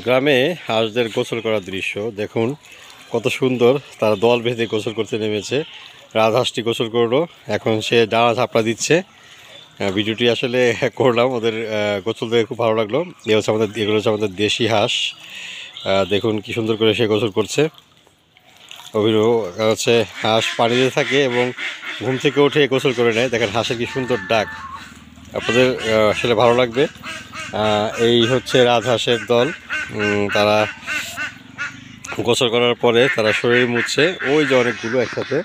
গ্রামে হাঁসদের গোসল করার দৃশ্য দেখুন, কত সুন্দর। তারা দল বেঁধে গোসল করতে নেমেছে। রাজহাঁসটি গোসল করলো, এখন সে ডানা ঝাপড়া দিচ্ছে। ভিডিওটি আসলে করলাম, ওদের গোসল দেখে খুব ভালো লাগলো। এগুলো হচ্ছে আমাদের দেশি হাঁস। দেখুন কি সুন্দর করে সে গোসল করছে। অভিনব হচ্ছে, হাঁস পানিতে থাকে এবং ঘুম থেকে উঠে গোসল করে নেয়। দেখেন হাঁসের কি সুন্দর ডাক, আপনাদের আসলে ভালো লাগবে। এই হচ্ছে রাজহাঁসের দল। তারা গোসল করার পরে তারা শরীর মুছছে, ওই যে অনেকগুলো একসাথে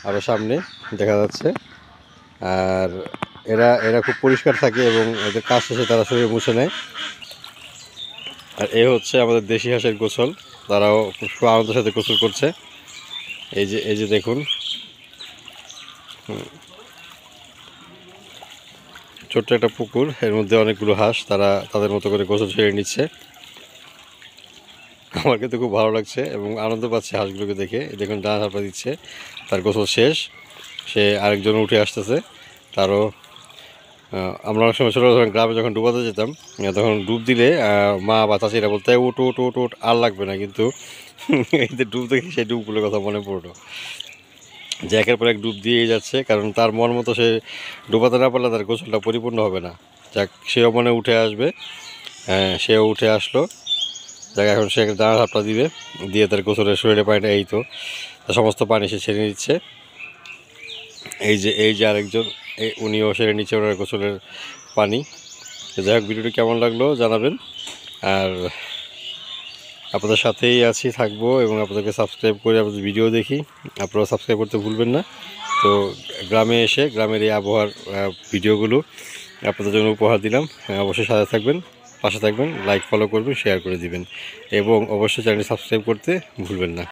আরও সামনে দেখা যাচ্ছে। আর এরা এরা খুব পরিষ্কার থাকে এবং এদের কাজ শেষে তারা শরীর মুছে নেয়। আর এ হচ্ছে আমাদের দেশি হাঁসের গোসল, তারাও খুব আনন্দের সাথে গোসল করছে। এই যে দেখুন, ছোট্ট একটা পুকুর, এর মধ্যে অনেকগুলো হাঁস, তারা তাদের মতো করে গোসল সেরে নিচ্ছে। আমার কিন্তু খুব ভালো লাগছে এবং আনন্দ পাচ্ছে হাঁসগুলোকে দেখে। দেখুন ডানা ঝাপটা দিচ্ছে, তার গোসল শেষ, সে আরেকজন উঠে আসতেছে। তারও আমরা অনেক সময় ছোটো যখন গ্রামে যখন ডুবাতে যেতাম, তখন ডুব দিলে মা বা চাচিরা বলতে উঠ উঠ উঠ উঠ, আর লাগবে না। কিন্তু এই যে ডুব দেখে সেই ডুবগুলোর কথা মনে পড়লো, যে একের পর এক ডুব দিয়েই যাচ্ছে, কারণ তার মন মতো সে ডুবাতে না পারলে তার গোসলটা পরিপূর্ণ হবে না। যাক, সেও মনে উঠে আসবে। সেও উঠে আসলো। যাক, এখন সে ডানা ঝাপটা দিবে, দিয়ে তার গোসলের শরীরে পানিটা, এই তো সমস্ত পানি সে ছেড়ে নিচ্ছে। এই যে আরেকজন, উনিও সেরে নিচ্ছে ওনার গোসলের পানি। যাই হোক, ভিডিওটি কেমন লাগলো জানাবেন। আর আপনাদের সাথেই আছি, থাকবো এবং আপনাদেরকে সাবস্ক্রাইব করে আপনাদের ভিডিও দেখি। আপনারা সাবস্ক্রাইব করতে ভুলবেন না। তো গ্রামে এসে গ্রামের এই আবহাওয়ার ভিডিওগুলো আপনাদের জন্য উপহার দিলাম। অবশ্যই সাথে থাকবেন, পাশে থাকবেন, লাইক ফলো করবেন, শেয়ার করে দিবেন এবং অবশ্যই চ্যানেলটি সাবস্ক্রাইব করতে ভুলবেন না।